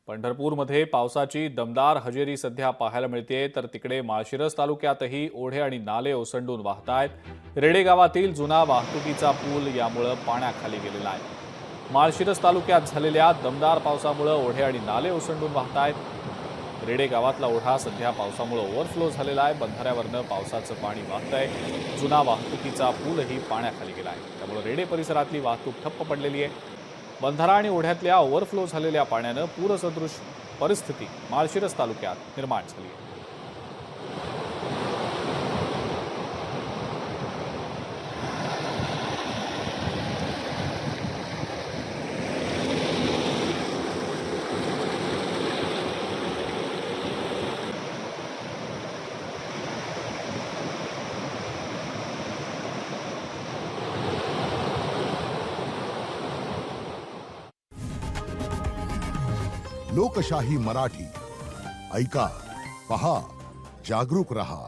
पंढरपूरमध्ये पावसाची दमदार हजेरी सध्या पाहायला मिळते, तर तिकडे माळशिरस तालुक्यातही ओढे आणि नाले ओसंडून वाहतायत। रेडे गावातील जुना वाहतुकीचा पूल यामुळे पाण्याखाली गेलेला आहे। माळशिरस तालुक्यात झालेल्या दमदार पावसामुळे ओढे आणि नाले ओसंडून वाहतायत। रेडे गावातला ओढा सध्या पावसामुळे ओव्हरफ्लो झालेला आहे। बंधाऱ्यावरनं पावसाचं पाणी वाहतंय। जुना वाहतुकीचा पूलही पाण्याखाली गेला आहे, त्यामुळे रेडे परिसरातली वाहतूक ठप्प पडलेली आहे। बंधारा आणि ओढ्यातल्या ओव्हरफ्लो झालेल्या पाण्यानं पूरसदृश परिस्थिती माळशिरस तालुक्यात निर्माण झाली आहे। लोकशाही मराठी ऐका, पहा, जागरूक रहा।